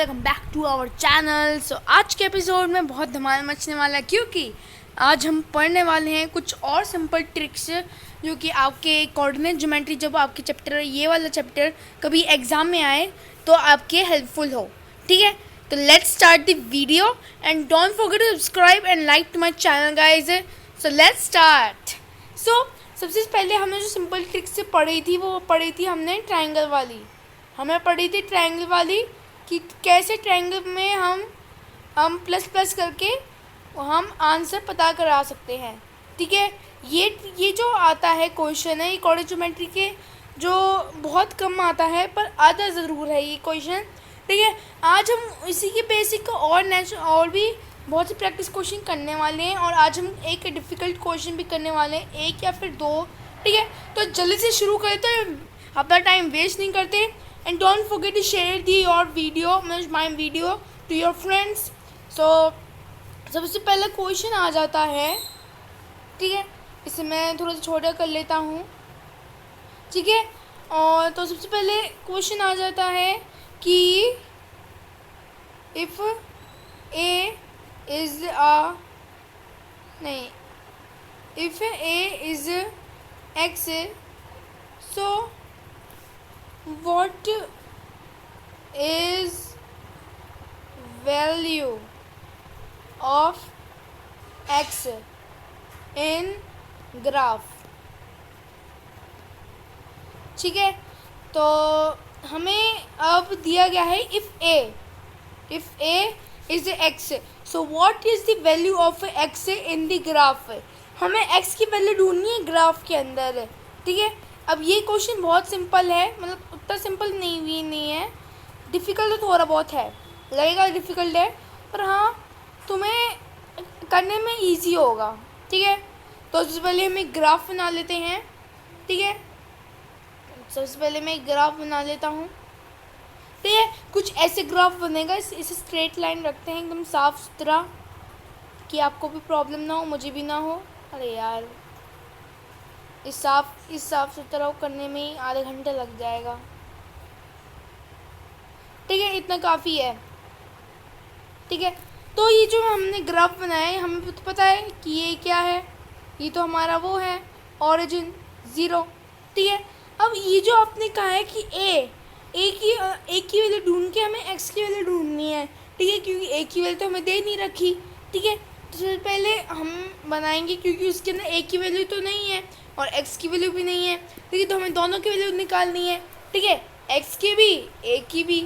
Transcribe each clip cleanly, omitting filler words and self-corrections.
Welcome back to our channel. So आज के episode में बहुत धमाल मचने वाला है, क्योंकि आज हम पढ़ने वाले हैं कुछ और सिंपल ट्रिक्स जो कि आपके कोऑर्डिनेट ज्योमेट्री, जब आपके चैप्टर ये वाला चैप्टर कभी एग्ज़ाम में आए तो आपके हेल्पफुल हो। ठीक है, तो let's start the video and don't forget to subscribe and like to my channel guys. So let's start. So सबसे पहले हमने जो सिंपल ट्रिक्स से पढ़ी थी वो पढ़ी थी हमने ट्रायंगल वाली। हमें पढ़ी थी ट्रायंगल वाली कि कैसे ट्रायंगल में हम प्लस प्लस करके हम आंसर पता करा सकते हैं। ठीक है, ये जो आता है क्वेश्चन है, ये कोऑर्डिनेट ज्योमेट्री के जो बहुत कम आता है पर आता ज़रूर है ये क्वेश्चन। ठीक है, आज हम इसी के बेसिक और भी बहुत से प्रैक्टिस क्वेश्चन करने वाले हैं और आज हम एक डिफ़िकल्ट क्वेश्चन भी करने वाले हैं, एक या फिर दो। ठीक है, तो जल्दी से शुरू करते हैं, अपना टाइम वेस्ट नहीं करते। And don't forget to share your video my video to your friends. So सबसे पहला क्वेश्चन आ जाता है। ठीक है, इसे मैं थोड़ा सा छोटा कर लेता हूँ। ठीक है, और तो सबसे पहले क्वेश्चन आ जाता है कि if A is if A is x, so what is value of x in graph। ठीक है, तो हमें अब दिया गया है if A is x, so what is the value of x in the graph. हमें x की वैल्यू ढूंढनी है ग्राफ के अंदर। ठीक है, अब ये क्वेश्चन बहुत सिंपल है, मतलब उतना सिंपल नहीं है, डिफ़िकल्ट तो थोड़ा बहुत है, लगेगा डिफ़िकल्ट है पर हाँ तुम्हें करने में इजी होगा। ठीक है, तो सबसे पहले हम एक ग्राफ बना लेते हैं। ठीक है, सबसे पहले मैं एक ग्राफ बना लेता हूँ। ठीक है, कुछ ऐसे ग्राफ बनेगा, इसे स्ट्रेट लाइन रखते हैं एकदम साफ़ सुथरा कि आपको भी प्रॉब्लम ना हो, मुझे भी ना हो। अरे यार, इस साफ सुथरा करने में ही आधे घंटे लग जाएगा। ठीक है, इतना काफ़ी है। ठीक है, तो ये जो हमने ग्राफ बनाया है, हमें तो पता है कि ये क्या है, ये तो हमारा वो है ओरिजिन 0। ठीक है, अब ये जो आपने कहा है कि ए की वैल्यू ढूंढ के हमें एक्स की वैल्यू ढूंढनी है। ठीक है, क्योंकि ए की वैल्यू तो हमें दे नहीं रखी। ठीक है, तो सबसे पहले हम बनाएंगे, क्योंकि उसके अंदर ए की वैल्यू तो नहीं है और x की वैल्यू भी नहीं है। ठीक है, तो हमें दोनों की वैल्यू निकालनी है। ठीक है, x की भी a की भी।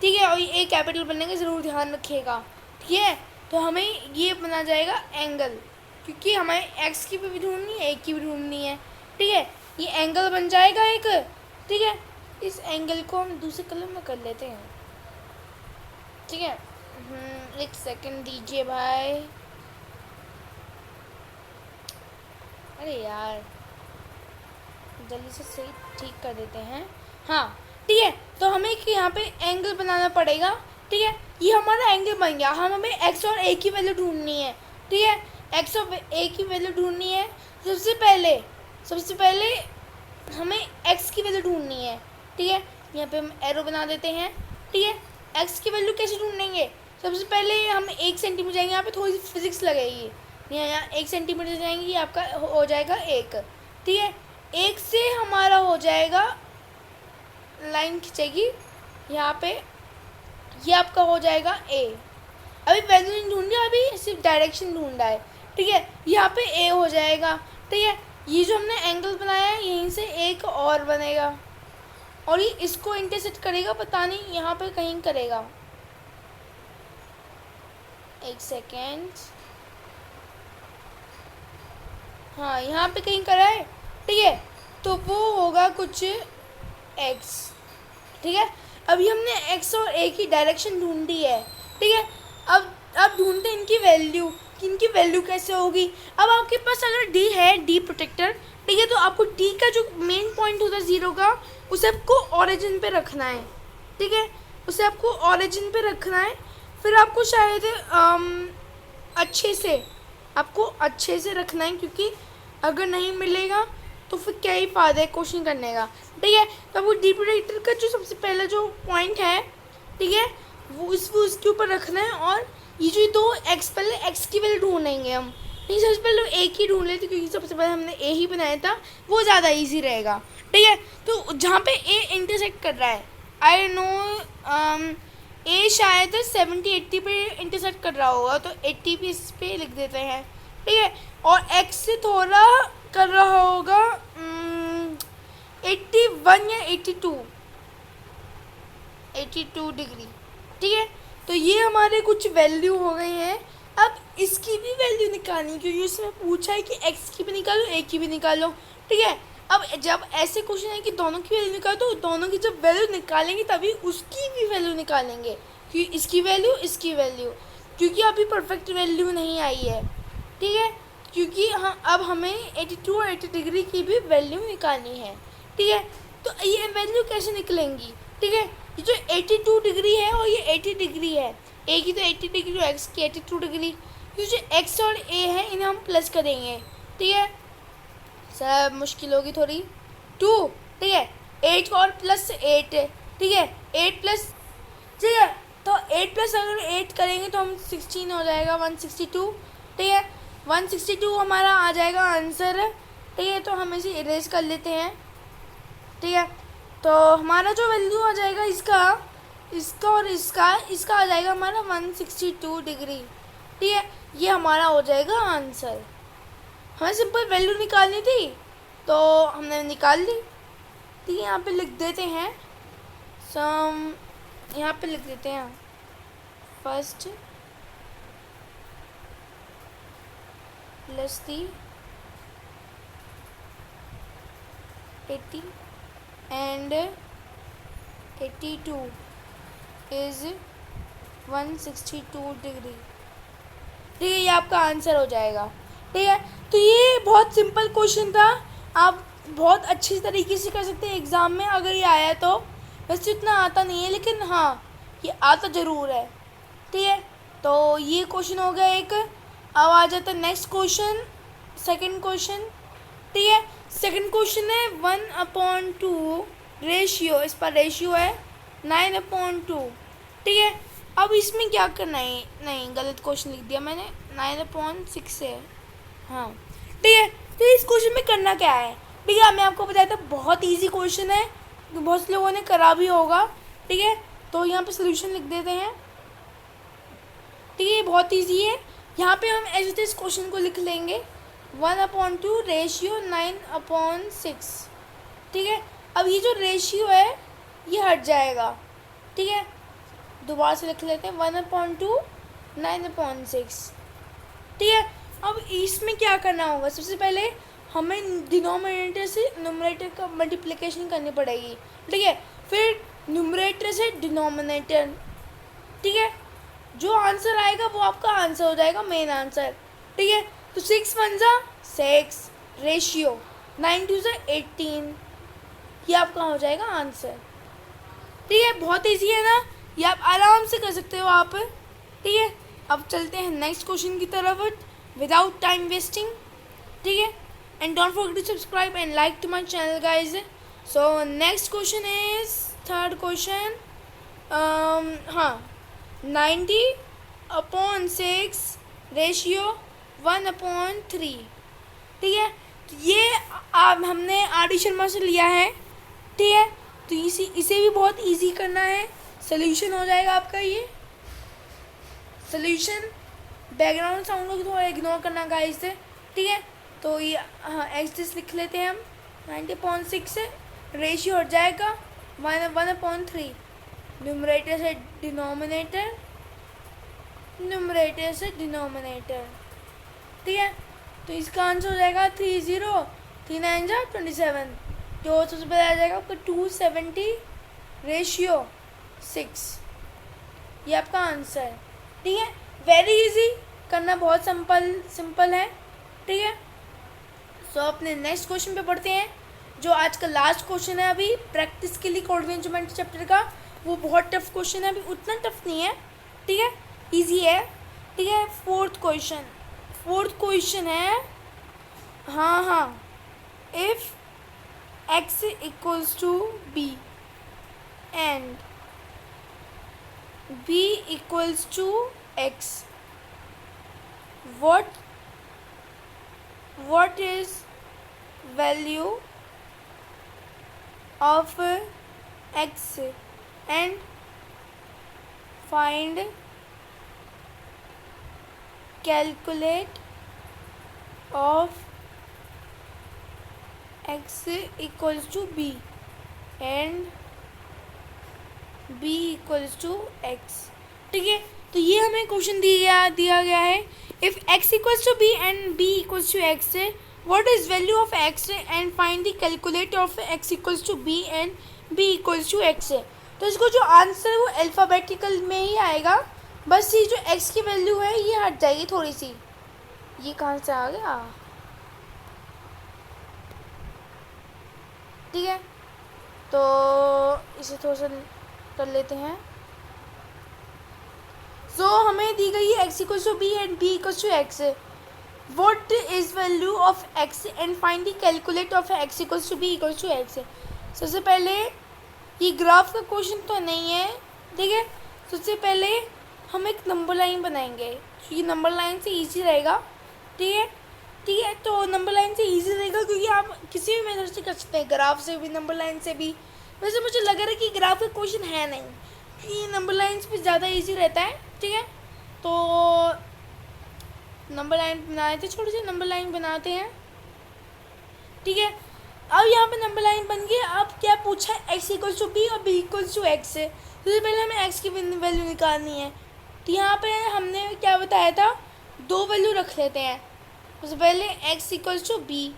ठीक है, और ये कैपिटल बनने का ज़रूर ध्यान रखिएगा। ठीक है, तो हमें ये बना जाएगा एंगल, क्योंकि हमें x की भी ढूंढनी है, a की भी ढूंढनी है। ठीक है, ये एंगल बन जाएगा एक। ठीक है, इस एंगल को हम दूसरे कलर में कर लेते हैं। ठीक है, एक सेकंड दीजिए भाई। अरे यार, जल्दी से सही ठीक कर देते हैं। हाँ, ठीक है, तो हमें यहाँ पे एंगल बनाना पड़ेगा। ठीक है, ये हमारा एंगल बन गया। हमें x और a की वैल्यू ढूंढनी है। ठीक है, x और a की वैल्यू ढूंढनी है। सबसे पहले हमें x की वैल्यू ढूंढनी है। ठीक है, यहाँ पे हम एरो बना देते हैं। ठीक है, x की वैल्यू कैसे ढूंढेंगे? सबसे पहले हम 1 सेंटीमीटर जाएंगे, यहाँ पे थोड़ी सी फिजिक्स लगेगी। यहाँ 1 सेंटीमीटर जाएंगे, आपका हो जाएगा 1। ठीक है, 1 से हमारा हो जाएगा, लाइन खींचेगी यहाँ पे, ये आपका हो जाएगा a। अभी वैल्यू नहीं ढूंढी, अभी सिर्फ डायरेक्शन ढूंढा है। ठीक है, यहाँ पे a हो जाएगा। ठीक है, ये जो हमने एंगल बनाया है यहीं से एक और बनेगा और ये इसको इंटरसेक्ट करेगा, पता नहीं यहाँ पे कहीं करेगा। एक सेकेंड, हाँ यहाँ पे कहीं करा है। ठीक है, तो वो होगा कुछ x। ठीक है, अभी हमने x और a की डायरेक्शन ढूंढी है। ठीक है, अब ढूंढते इनकी वैल्यू कि इनकी वैल्यू कैसे होगी। अब आपके पास अगर d है, d प्रोटेक्टर, ठीक है, तो आपको d का जो मेन पॉइंट होता है 0 का, उसे आपको ओरिजिन पे रखना है। ठीक है, उसे आपको ओरिजिन पे रखना है। फिर आपको शायद अच्छे से रखना है, क्योंकि अगर नहीं मिलेगा तो फिर क्या ही फ़ायदा है क्वेश्चन करने का। ठीक है, तो वो डी प्रोटेक्टर का जो सबसे पहला जो पॉइंट है, ठीक है, वो उसके ऊपर रखना है। और ये जो दो एक्स, पहले एक्स की वैल्यू ढूंढेंगे हम। नहीं, सबसे पहले ए की ढूंढ लेते क्योंकि सबसे पहले हमने ए ही बनाया था, वो ज़्यादा इजी रहेगा। ठीक है, तो जहाँ पे ए इंटरसेक्ट कर रहा है, आई नो ए शायद 70-80 पे इंटरसेक्ट कर रहा होगा, तो 80 पे इस पे लिख देते हैं। ठीक है, और एक्स से थोड़ा कर रहा होगा 81 या 82 डिग्री। ठीक है, तो ये हमारे कुछ वैल्यू हो गई हैं। अब इसकी भी वैल्यू निकालनी, क्योंकि उसमें पूछा है कि एक्स की भी निकालो, ए की भी निकालो। ठीक है, अब जब ऐसे क्वेश्चन है कि दोनों की वैल्यू निकालो, तो दोनों की जब वैल्यू निकालेंगे तभी उसकी भी वैल्यू निकालेंगे, क्योंकि इसकी वैल्यू, इसकी वैल्यू, क्योंकि अभी परफेक्ट वैल्यू नहीं आई है। ठीक है, क्योंकि हाँ, अब हमें 82 और 80 डिग्री की भी वैल्यू निकालनी है। ठीक है, तो ये वैल्यू कैसे निकलेंगी? ठीक है, ये जो 82 डिग्री है और ये 80 डिग्री है, ए की तो 80 डिग्री और एक्स की 82 डिग्री, ये जो एक्स और ए है इन्हें हम प्लस करेंगे। ठीक है, सब मुश्किल होगी थोड़ी। 2, ठीक है, 8 और प्लस 8, ठीक है, 8 प्लस, ठीक है, तो 8 प्लस अगर 8 करेंगे तो हम 16 हो जाएगा, 162। ठीक है, 162 हमारा आ जाएगा आंसर। ठीक है, तो हम इसे इरेज कर लेते हैं। ठीक है, तो हमारा जो वैल्यू आ जाएगा इसका और इसका आ जाएगा हमारा 162 डिग्री। ठीक है, ये हमारा हो जाएगा आंसर। हमें सिंपल वैल्यू निकालनी थी तो हमने निकाल ली। ठीक है, यहाँ पे लिख देते हैं यहाँ पे लिख देते हैं first plus 80 and 82 is 162 degree. ठीक है, ये आपका आंसर हो जाएगा। ठीक है, तो ये बहुत सिंपल क्वेश्चन था, आप बहुत अच्छी तरीके से कर सकते हैं एग्ज़ाम में अगर ये आया तो। वैसे इतना आता नहीं है, लेकिन हाँ ये आता ज़रूर है। ठीक है, तो ये क्वेश्चन हो गया एक। अब आ जाता है नेक्स्ट क्वेश्चन, सेकंड क्वेश्चन। ठीक है, सेकंड क्वेश्चन है 1/2 रेशियो, इस पर रेशियो है 9/2। ठीक है, अब इसमें क्या करना है? नहीं, गलत क्वेश्चन लिख दिया मैंने, 9/6 है। हाँ, ठीक है, तो इस क्वेश्चन में करना क्या है? ठीक है, मैं आपको बताया था बहुत इजी क्वेश्चन है, तो बहुत से लोगों ने करा भी होगा। ठीक है, तो यहाँ पे सोल्यूशन लिख देते हैं। ठीक है, बहुत इजी है। यहाँ पे हम ऐसे इस क्वेश्चन को लिख लेंगे 1/2 रेशियो 9/6। ठीक है, अब ये जो रेशियो है ये हट जाएगा। ठीक है, दोबारा से लिख लेते हैं 1/2 9/6। ठीक है, अब इसमें क्या करना होगा? सबसे पहले हमें डिनोमिनेटर से न्यूमरेटर का मल्टीप्लिकेशन करनी पड़ेगी। ठीक है, फिर न्यूमरेटर से डिनोमिनेटर। ठीक है, जो आंसर आएगा वो आपका आंसर हो जाएगा, मेन आंसर। ठीक है, तो 6 1 6 रेशियो 9 2 18, ये आपका हो जाएगा आंसर। ठीक है, बहुत ईजी है ना, ये आप आराम से कर सकते हो आप। ठीक है, अब चलते हैं नेक्स्ट क्वेश्चन की तरफ विदाउट टाइम वेस्टिंग। ठीक है, and don't forget to subscribe and like to my channel guys. So next question is third question. हाँ, 90/6 रेशियो 1/3। ठीक है, तो ये हमने आर.डी. शर्मा से लिया है। ठीक है, तो इसे भी बहुत इजी करना है। सोल्यूशन हो जाएगा आपका ये सोल्यूशन। बैकग्राउंड साउंड को थोड़ा इग्नोर करना गाइस से। ठीक है, तो ये हाँ एक्सिस लिख लेते हैं हम। 90/6 से रेशियो हट जाएगा 1/3, न्यूमरेटर से डिनोमिनेटर, न्यूमरेटर से डिनोमिनेटर। ठीक है, तो इसका आंसर हो जाएगा 30, 3 9 27, जो सबसे पहले आ जाएगा आपका 270 रेशियो 6, ये आपका आंसर। ठीक है, वेरी इजी करना, बहुत सिंपल है। ठीक है, सो अपने नेक्स्ट क्वेश्चन पे पढ़ते हैं, जो आज का लास्ट क्वेश्चन है अभी प्रैक्टिस के लिए कोऑर्डिनेट ज्योमेट्री चैप्टर का। वो बहुत टफ क्वेश्चन है, अभी उतना टफ नहीं है। ठीक है, इजी है। ठीक है, फोर्थ क्वेश्चन है, हाँ, if x = b and b equals to x. What is value of x and find calculate of x equals to b and b equals to x. ठीक है, तो ये हमें क्वेश्चन दिया गया है. If x equals to b and b equals to x, what is value of x and find the calculate of x equals to b and b equals to x. तो इसको जो आंसर है वो alphabetical में ही आएगा. बस ये जो x की वैल्यू है ये हट जाएगी थोड़ी सी. ये कहाँ से आ गया? ठीक है, तो इसे थोड़ा सा कर लेते हैं. सो हमें दी गई है x equals to b and b equals to x. What is value of x and find the calculate of x equals to b equals to x. सबसे पहले ये ग्राफ का क्वेश्चन तो नहीं है. ठीक है, सबसे पहले हम एक नंबर लाइन बनाएंगे क्योंकि नंबर लाइन से ईजी रहेगा. ठीक है, ठीक है, तो नंबर लाइन से ईजी रहेगा क्योंकि आप किसी भी मेथड से कर सकते हैं, ग्राफ से भी नंबर लाइन से भी. वैसे मुझे लग रहा है कि ग्राफ का क्वेश्चन है नहीं, कि नंबर लाइन से भी ज़्यादा ईजी रहता है. ठीक है, तो नंबर लाइन बनाए थे, छोटे से नंबर लाइन बनाते हैं. ठीक है, अब यहाँ पे नंबर लाइन बन गई. अब क्या पूछा है? x इक्वल्स टू बी और b इक्वल्स टू एक्स. सबसे पहले हमें x की वैल्यू निकालनी है. तो यहाँ पे हमने क्या बताया था, दो वैल्यू रख लेते हैं. सबसे पहले x इक्वल्स टू बी,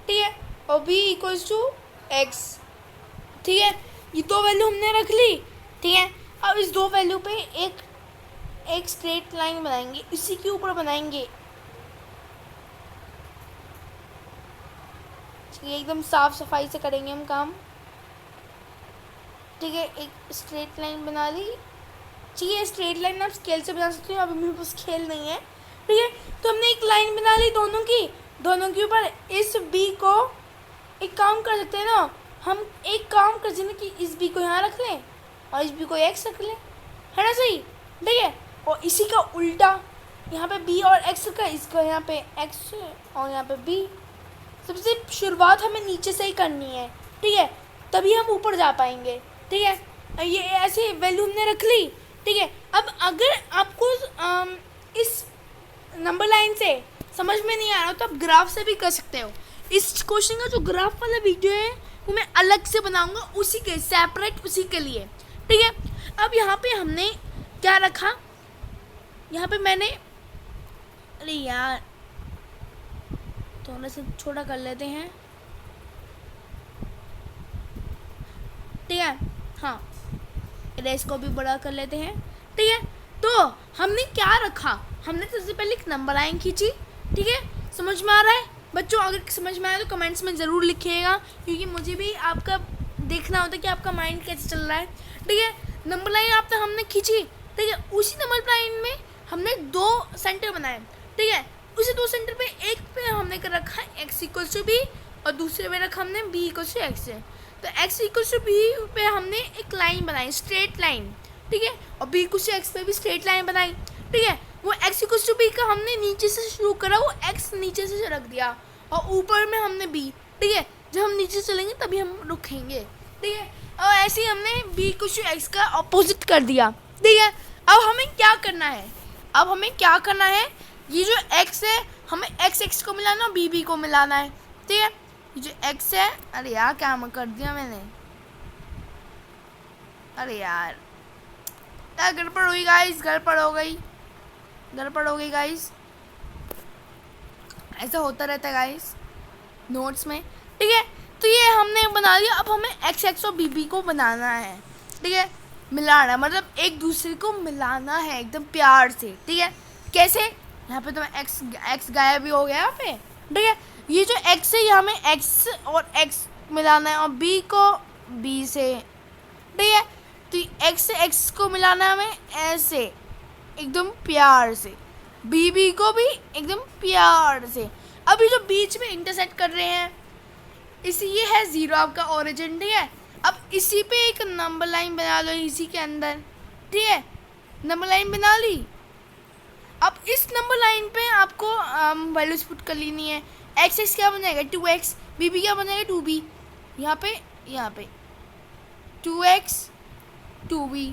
ठीक है, और b इक्वल्स टू एक्स. ठीक है, ये दो वैल्यू हमने रख ली. ठीक है, अब इस दो वैल्यू पे एक स्ट्रेट लाइन बनाएंगे, इसी के ऊपर बनाएंगे. ये एकदम साफ सफाई से करेंगे हम काम. ठीक है, एक स्ट्रेट लाइन बना ली. ठीक है, स्ट्रेट लाइन आप स्केल से बना सकते हो, अभी मेरे पास स्केल नहीं है. ठीक है, तो हमने एक लाइन बना ली दोनों के ऊपर. इस बी को एक काम कर सकते हैं ना, हम एक काम कर सकते हैं कि इस बी को यहाँ रख लें और इस बी को एक्स रख लें, है ना सही. ठीक है, और इसी का उल्टा यहाँ पे बी और एक्स का, इसको यहाँ पे एक्स और यहाँ पे बी. सबसे शुरुआत हमें नीचे से ही करनी है. ठीक है, तभी हम ऊपर जा पाएंगे. ठीक है, ये ऐसे वैल्यू हमने रख ली. ठीक है, अब अगर आपको इस नंबर लाइन से समझ में नहीं आ रहा तो आप ग्राफ से भी कर सकते हो. इस क्वेश्चन का जो ग्राफ वाला वीडियो है वो मैं अलग से बनाऊंगा, उसी के सेपरेट, उसी के लिए. ठीक है, अब यहाँ पे हमने क्या रखा, यहाँ पे मैंने, अरे यार थोड़ा सा छोटा कर लेते हैं. ठीक है, हाँ, इरेज को भी बड़ा कर लेते हैं. ठीक है, तो हमने क्या रखा, हमने सबसे पहले एक नंबर लाइन खींची. ठीक है, समझ में आ रहा है बच्चों? अगर समझ में आया तो कमेंट्स में ज़रूर लिखिएगा, क्योंकि मुझे भी आपका देखना होता है कि आपका माइंड कैसे चल रहा है. ठीक है, नंबर लाइन आप तो हमने खींची. ठीक है, उसी नंबर लाइन में हमने दो सेंटर बनाए. ठीक है, उसी दो सेंटर पे एक पे हमने कर रखा है x इक्वल्स टू बी और दूसरे पे रखा हमने b इक्वल्स टू एक्स. तो x इक्वल्स टू बी पे हमने एक लाइन बनाई, स्ट्रेट लाइन. ठीक है, और b इक्वल्स टू एक्स पे भी स्ट्रेट लाइन बनाई. ठीक है, वो x इक्वल्स टू बी का हमने नीचे से शुरू करा, वो x नीचे से रख दिया और ऊपर में हमने b. ठीक है, जब हम नीचे चलेंगे तभी हम रुकेंगे. ठीक है, और ऐसे ही हमने b इक्वल्स टू एक्स का अपोजिट कर दिया. ठीक है, अब हमें क्या करना है, ये जो x है हमें x को मिलाना और b को मिलाना है. ठीक है, ये जो x है, अरे यार क्या कर दिया मैंने, अरे यार गड़बड़ हुई गाइस, गड़बड़ हो गई गाइस. ऐसा होता रहता है गाइस नोट्स में. ठीक है, तो ये हमने बना लिया. अब हमें x और b को बनाना है. ठीक है, मिलाना है, मतलब एक दूसरे को मिलाना है एकदम प्यार से. ठीक है, कैसे, यहाँ पे तो x गायब भी हो गया यहाँ पे. ठीक है, ये जो x है यहाँ में x और x मिलाना है और b को b से. ठीक है, तो x से x को मिलाना है हमें ऐसे एकदम प्यार से, b को भी एकदम प्यार से. अभी जो बीच में इंटरसेक्ट कर रहे हैं इसी, ये है 0 आपका ओरिजिन. ठीक है, अब इसी पे एक नंबर लाइन बना लो इसी के अंदर. ठीक है, नंबर लाइन बना ली। अब इस नंबर लाइन पे आपको वैल्यूज पुट कर लेनी है। एक्स एक्स क्या बन जाएगा 2x, बी बी क्या बन जाएगा 2b, यहाँ पे 2x 2b,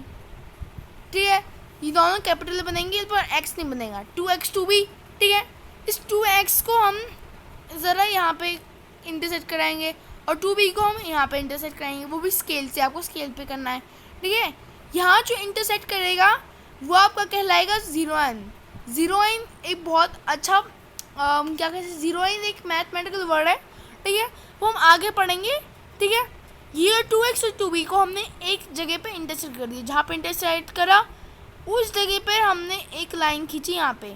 ठीक है। ये दोनों कैपिटल बनेंगे, इस पर x नहीं बनेगा, 2x 2b, ठीक है। इस 2x को हम ज़रा यहाँ पे इंटरसेक्ट कराएंगे और 2b को हम यहाँ पे इंटरसेक्ट कराएंगे, वो भी स्केल से, आपको स्केल पे करना है, ठीक है। यहाँ जो इंटरसेक्ट करेगा वो आपका कहलाएगा ज़ीरोइन। ज़ीरोइन एक बहुत अच्छा क्या कहते हैं, ज़ीरोइन एक मैथमेटिकल वर्ड है, ठीक है, वो हम आगे पढ़ेंगे, ठीक है। ये 2x और 2b को हमने एक जगह पे इंटरसेक्ट कर दिया, जहाँ पे इंटरसेक्ट करा उस जगह पे हमने एक लाइन खींची यहाँ पे,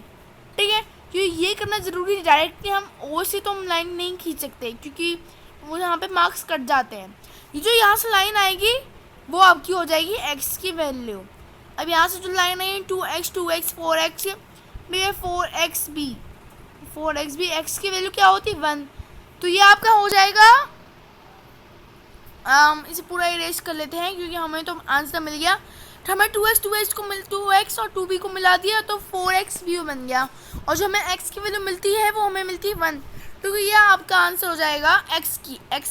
ठीक है। क्योंकि ये करना ज़रूरी है, डायरेक्टली हम ओ से तो हम लाइन नहीं खींच सकते क्योंकि वो यहाँ पे मार्क्स कट जाते हैं। ये जो यहाँ से लाइन आएगी वो आपकी हो जाएगी x की वैल्यू। अब यहाँ से जो लाइन आई 2x 2x 4x, ये 4xb, 4xb, x की वैल्यू क्या होती है 1, तो ये आपका हो जाएगा। इसे पूरा इरेज कर लेते हैं क्योंकि हमें तो आंसर मिल गया। तो हमें 2x और 2b को मिला दिया तो 4xb बन गया, और जो हमें x की वैल्यू मिलती है वो हमें मिलती है 1, तो ये आपका आंसर हो जाएगा। x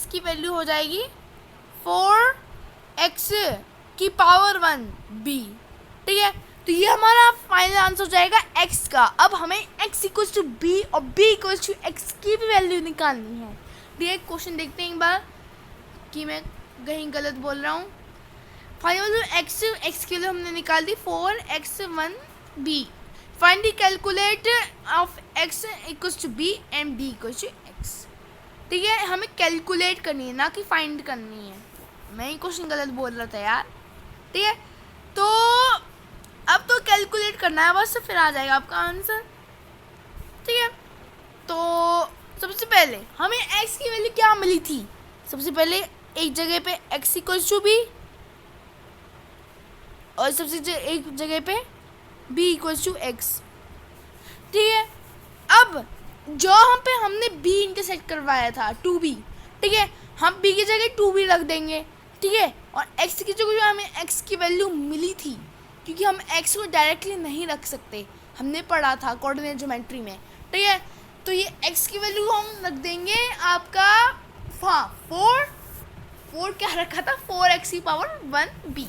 की वैल्यू हो जाएगी 4x की पावर 1b, ठीक है। तो ये हमारा फाइनल आंसर हो जाएगा x का। अब हमें x इक्वल्स टू b और b इक्वल्स टू x की भी वैल्यू निकालनी है। ये क्वेश्चन देखते हैं एक बार कि मैं कहीं गलत बोल रहा हूँ। फाइनल x की वैल्यू हमने निकाल दी 4x1b। Find the calculate of x equals to b and b equals to x, ठीक है। हमें कैलकुलेट करनी है ना कि फाइंड करनी है। मैं ही क्वेश्चन गलत बोल रहा था यार, ठीक है। तो अब तो कैलकुलेट करना है बस, फिर आ जाएगा आपका आंसर, ठीक है। तो सबसे पहले हमें x की वैल्यू क्या मिली थी, सबसे पहले एक जगह पे x इक्वल्स टू b और सबसे एक जगह पे b इक्वल्स टू x, ठीक है। अब जो हम पे हमने b इंटरसेक्ट करवाया था 2b, ठीक है, हम b की जगह 2b रख देंगे, ठीक है। और x की जगह हमें x की वैल्यू मिली थी, क्योंकि हम x को डायरेक्टली नहीं रख सकते, हमने पढ़ा था कोऑर्डिनेट ज्योमेट्री में, ठीक है। तो ये x की वैल्यू हम रख देंगे आपका 4 क्या रखा था 4x की पावर 1b,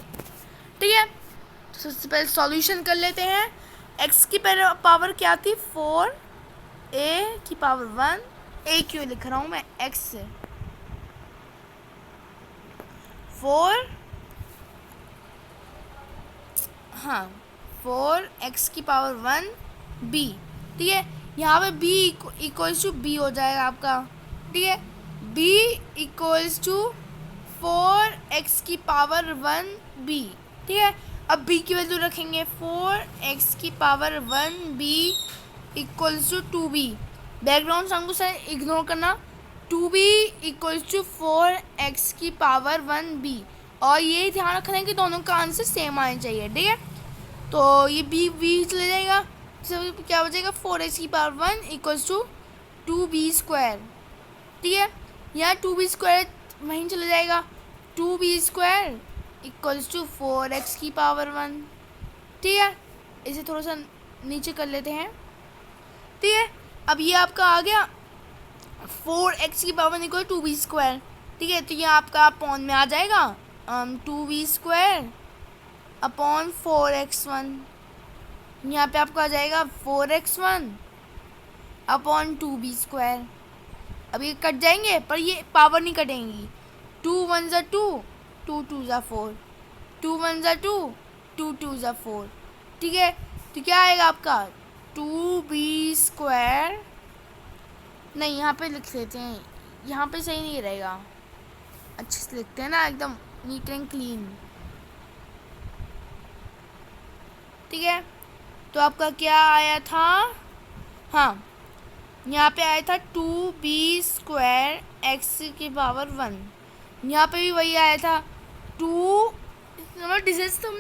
ठीक है। तो सबसे पहले सॉल्यूशन कर लेते हैं। x की पावर क्या थी 4a की पावर 1, a क्यों लिख रहा हूँ मैं x से, 4x की पावर 1b, ठीक है। यहाँ पे b इक्वल्स टू b हो जाएगा आपका, ठीक है। b इक्वल्स टू 4x की पावर 1b, ठीक है। अब b की वैल्यू रखेंगे 4x की power 1b equals to 2b। Background sound को सर इग्नोर करना। 2b इक्वल्स टू 4x की पावर 1b, और ये ध्यान रखना है कि दोनों का आंसर सेम आना चाहिए, ठीक है। तो ये b चले जाएगा, सब क्या हो जाएगा 4x की power 1 equals to 2b square, ठीक है। यहाँ 2b स्क्वायर वहीं चले जाएगा, 2b square equals to 4x की पावर 1, ठीक है। इसे थोड़ा सा नीचे कर लेते हैं, ठीक है। अब ये आपका आ गया 4x की पावर 1 इक्वल 2b स्क्वायर, ठीक है। तो ये आपका अपॉन में आ जाएगा 2b स्क्वायर अपॉन 4x1, यहाँ पे आपका आ जाएगा 4x1 अपॉन 2b स्क्वायर। अब ये कट जाएंगे पर ये पावर नहीं कटेंगी, 2 1 ज़ा 2, 2 2 ज़ा 4, 2 1 ज़ा 2, 2 2 ज़ा 4, ठीक है। तो क्या आएगा आपका 2b स्क्वायर, नहीं यहाँ पे लिख लेते हैं, यहाँ पे सही नहीं रहेगा, अच्छे से लिखते हैं ना एकदम नीट एंड क्लीन, ठीक है। तो आपका क्या आया था, हाँ यहाँ पे आया था 2b स्क्वायर x की पावर 1, यहाँ पे भी वही आया था 2, मतलब डिजिट्स तो हम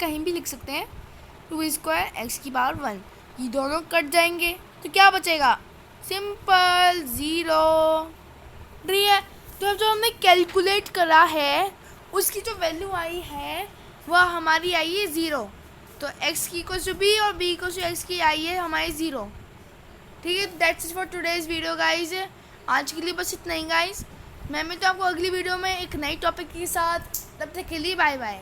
कहीं भी लिख सकते हैं, 2b स्क्वायर x की पावर 1, ये दोनों कट जाएंगे तो क्या बचेगा सिंपल 0, ठीक है। तो अब जो हमने कैलकुलेट करा है उसकी जो वैल्यू आई है वह हमारी आई है 0, तो x की इक्वल टू बी और b इक्वल टू एक्स की आई है हमारी 0। ठीक है, that's it for today's video guys. आज के लिए बस इतना ही गाइज। मैं मिलता हूँ आपको अगली वीडियो में एक नई टॉपिक के साथ। तब तक के लिए बाय बाय।